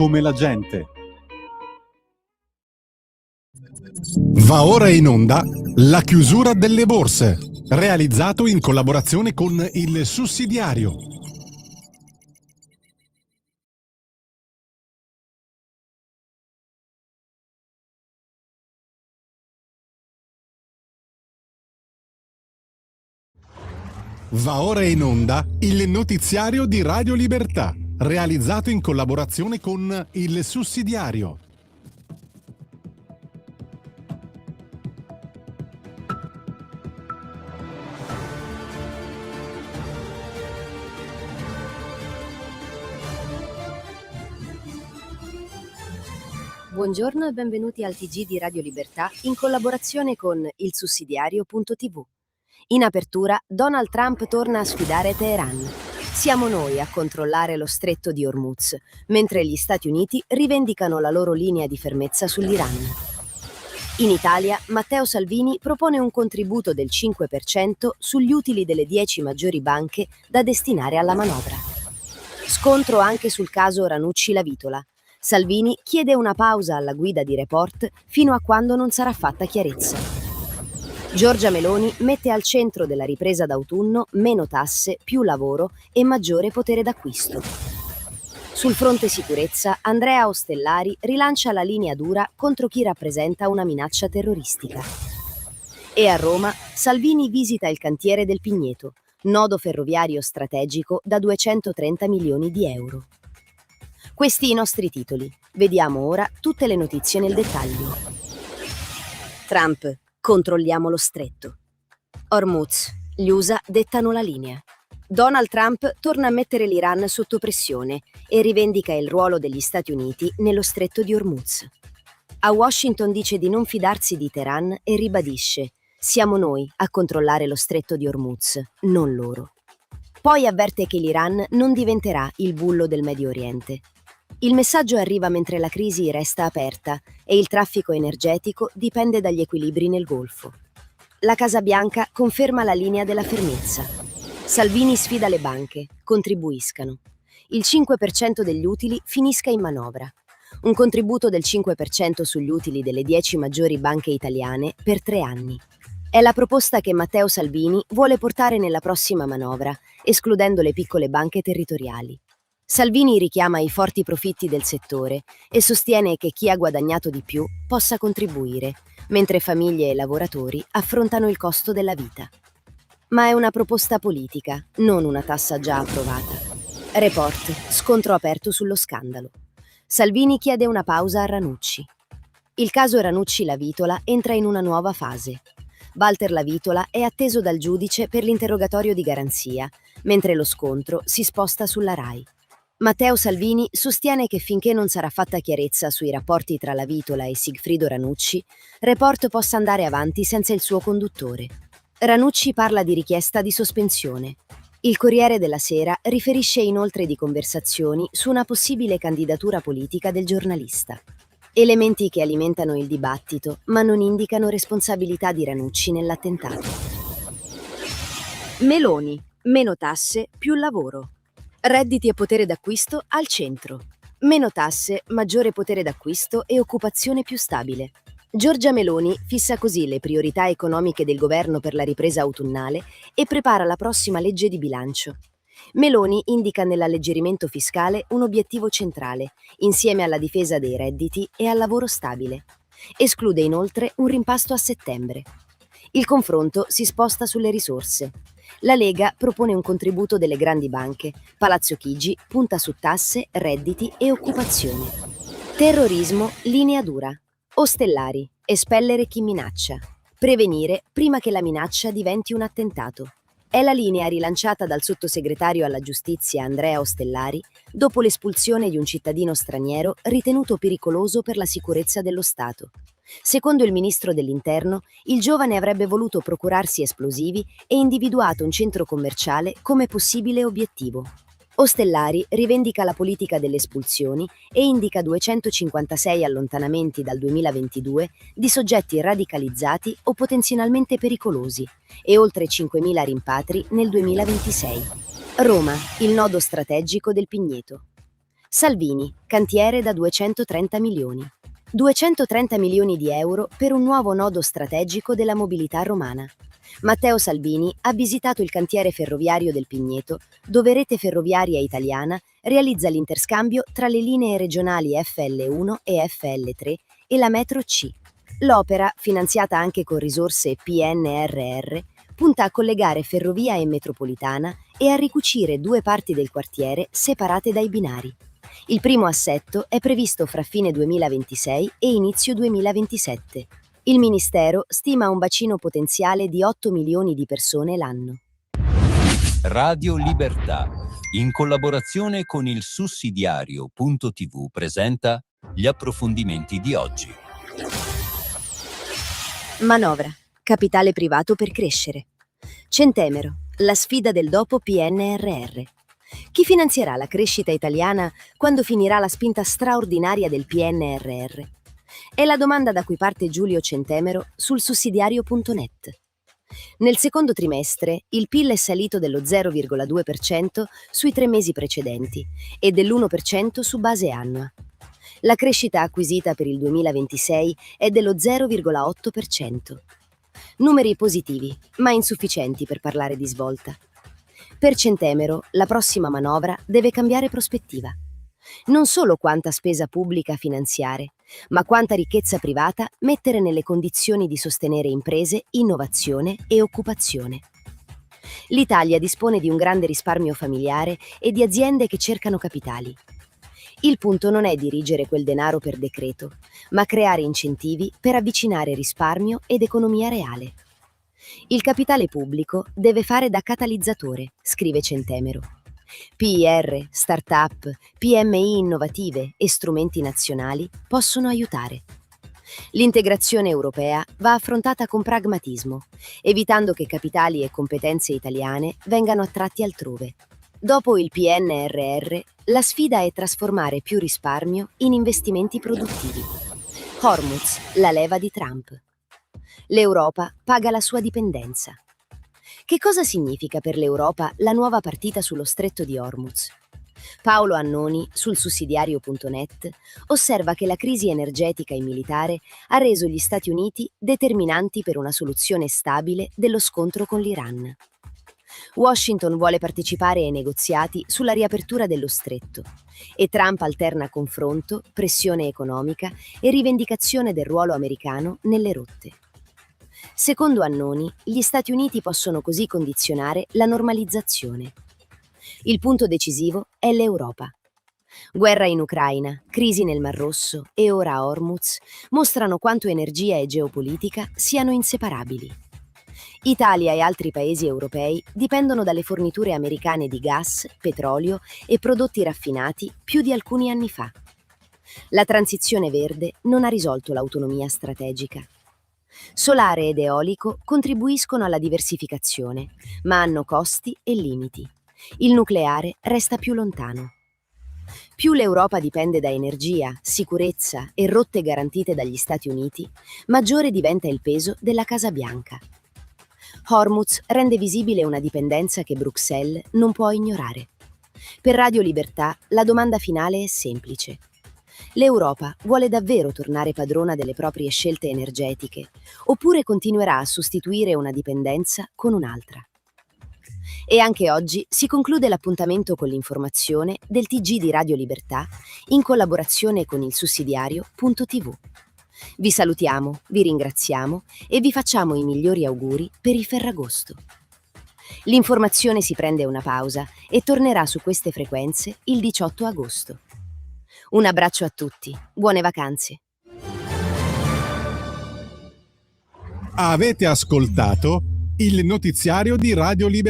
Come la gente. Va ora in onda La chiusura delle borse, realizzato in collaborazione con Il Sussidiario. Va ora in onda il notiziario di Radio Libertà, realizzato in collaborazione con Il Sussidiario. Buongiorno e benvenuti al TG di Radio Libertà in collaborazione con il sussidiario.tv. In apertura, Donald Trump torna a sfidare Teheran. Siamo noi a controllare lo stretto di Hormuz, mentre gli Stati Uniti rivendicano la loro linea di fermezza sull'Iran. In Italia, Matteo Salvini propone un contributo del 5% sugli utili delle 10 maggiori banche da destinare alla manovra. Scontro anche sul caso Ranucci-La Vitola. Salvini chiede una pausa alla guida di Report fino a quando non sarà fatta chiarezza. Giorgia Meloni mette al centro della ripresa d'autunno meno tasse, più lavoro e maggiore potere d'acquisto. Sul fronte sicurezza, Andrea Ostellari rilancia la linea dura contro chi rappresenta una minaccia terroristica. E a Roma, Salvini visita il cantiere del Pigneto, nodo ferroviario strategico da 230 milioni di euro. Questi i nostri titoli. Vediamo ora tutte le notizie nel dettaglio. Trump, controlliamo lo stretto. Hormuz, gli USA dettano la linea. Donald Trump torna a mettere l'Iran sotto pressione e rivendica il ruolo degli Stati Uniti nello stretto di Hormuz. A Washington dice di non fidarsi di Teheran e ribadisce: siamo noi a controllare lo stretto di Hormuz, non loro. Poi avverte che l'Iran non diventerà il bullo del Medio Oriente. Il messaggio arriva mentre la crisi resta aperta e il traffico energetico dipende dagli equilibri nel Golfo. La Casa Bianca conferma la linea della fermezza. Salvini sfida le banche, contribuiscano. Il 5% degli utili finisca in manovra. Un contributo del 5% sugli utili delle 10 maggiori banche italiane per 3 anni. È la proposta che Matteo Salvini vuole portare nella prossima manovra, escludendo le piccole banche territoriali. Salvini richiama i forti profitti del settore e sostiene che chi ha guadagnato di più possa contribuire, mentre famiglie e lavoratori affrontano il costo della vita. Ma è una proposta politica, non una tassa già approvata. Report, scontro aperto sullo scandalo. Salvini chiede una pausa a Ranucci. Il caso Ranucci-La Vitola entra in una nuova fase. Walter La Vitola è atteso dal giudice per l'interrogatorio di garanzia, mentre lo scontro si sposta sulla RAI. Matteo Salvini sostiene che finché non sarà fatta chiarezza sui rapporti tra La Vitola e Sigfrido Ranucci, Report possa andare avanti senza il suo conduttore. Ranucci parla di richiesta di sospensione. Il Corriere della Sera riferisce inoltre di conversazioni su una possibile candidatura politica del giornalista. Elementi che alimentano il dibattito, ma non indicano responsabilità di Ranucci nell'attentato. Meloni, meno tasse, più lavoro. Redditi e potere d'acquisto al centro. Meno tasse, maggiore potere d'acquisto e occupazione più stabile. Giorgia Meloni fissa così le priorità economiche del governo per la ripresa autunnale e prepara la prossima legge di bilancio. Meloni indica nell'alleggerimento fiscale un obiettivo centrale, insieme alla difesa dei redditi e al lavoro stabile. Esclude inoltre un rimpasto a settembre. Il confronto si sposta sulle risorse. La Lega propone un contributo delle grandi banche. Palazzo Chigi punta su tasse, redditi e occupazione. Terrorismo, linea dura. Ostellari, espellere chi minaccia. Prevenire prima che la minaccia diventi un attentato. È la linea rilanciata dal sottosegretario alla giustizia Andrea Ostellari dopo l'espulsione di un cittadino straniero ritenuto pericoloso per la sicurezza dello Stato. Secondo il ministro dell'Interno, il giovane avrebbe voluto procurarsi esplosivi e individuato un centro commerciale come possibile obiettivo. Ostellari rivendica la politica delle espulsioni e indica 256 allontanamenti dal 2022 di soggetti radicalizzati o potenzionalmente pericolosi e oltre 5.000 rimpatri nel 2026. Roma, il nodo strategico del Pigneto. Salvini, cantiere da 230 milioni. 230 milioni di euro per un nuovo nodo strategico della mobilità romana. Matteo Salvini ha visitato il cantiere ferroviario del Pigneto, dove Rete Ferroviaria Italiana realizza l'interscambio tra le linee regionali FL1 e FL3 e la metro C. L'opera, finanziata anche con risorse PNRR, punta a collegare ferrovia e metropolitana e a ricucire due parti del quartiere separate dai binari. Il primo assetto è previsto fra fine 2026 e inizio 2027. Il Ministero stima un bacino potenziale di 8 milioni di persone l'anno. Radio Libertà, in collaborazione con il sussidiario.tv, presenta gli approfondimenti di oggi. Manovra. Capitale privato per crescere. Centemero. La sfida del dopo PNRR. Chi finanzierà la crescita italiana quando finirà la spinta straordinaria del PNRR? È la domanda da cui parte Giulio Centemero sul sussidiario.net. Nel secondo trimestre il PIL è salito dello 0,2% sui 3 mesi precedenti e dell'1% su base annua. La crescita acquisita per il 2026 è dello 0,8%. Numeri positivi, ma insufficienti per parlare di svolta. Per Centemero, la prossima manovra deve cambiare prospettiva. Non solo quanta spesa pubblica finanziare, ma quanta ricchezza privata mettere nelle condizioni di sostenere imprese, innovazione e occupazione. L'Italia dispone di un grande risparmio familiare e di aziende che cercano capitali. Il punto non è dirigere quel denaro per decreto, ma creare incentivi per avvicinare risparmio ed economia reale. Il capitale pubblico deve fare da catalizzatore, scrive Centemero. PIR, start-up, PMI innovative e strumenti nazionali possono aiutare. L'integrazione europea va affrontata con pragmatismo, evitando che capitali e competenze italiane vengano attratti altrove. Dopo il PNRR, la sfida è trasformare più risparmio in investimenti produttivi. Hormuz, la leva di Trump. L'Europa paga la sua dipendenza. Che cosa significa per l'Europa la nuova partita sullo stretto di Hormuz? Paolo Annoni, sul sussidiario.net, osserva che la crisi energetica e militare ha reso gli Stati Uniti determinanti per una soluzione stabile dello scontro con l'Iran. Washington vuole partecipare ai negoziati sulla riapertura dello stretto e Trump alterna confronto, pressione economica e rivendicazione del ruolo americano nelle rotte. Secondo Annoni, gli Stati Uniti possono così condizionare la normalizzazione. Il punto decisivo è l'Europa. Guerra in Ucraina, crisi nel Mar Rosso e ora Hormuz mostrano quanto energia e geopolitica siano inseparabili. Italia e altri paesi europei dipendono dalle forniture americane di gas, petrolio e prodotti raffinati più di alcuni anni fa. La transizione verde non ha risolto l'autonomia strategica. Solare ed eolico contribuiscono alla diversificazione, ma hanno costi e limiti. Il nucleare resta più lontano. Più l'Europa dipende da energia, sicurezza e rotte garantite dagli Stati Uniti, maggiore diventa il peso della Casa Bianca. Hormuz rende visibile una dipendenza che Bruxelles non può ignorare. Per Radio Libertà la domanda finale è semplice. L'Europa vuole davvero tornare padrona delle proprie scelte energetiche, oppure continuerà a sostituire una dipendenza con un'altra? E anche oggi si conclude l'appuntamento con l'informazione del TG di Radio Libertà in collaborazione con il sussidiario.tv. Vi salutiamo, vi ringraziamo e vi facciamo i migliori auguri per il Ferragosto. L'informazione si prende una pausa e tornerà su queste frequenze il 18 agosto. Un abbraccio a tutti, buone vacanze. Avete ascoltato il notiziario di Radio Libertà.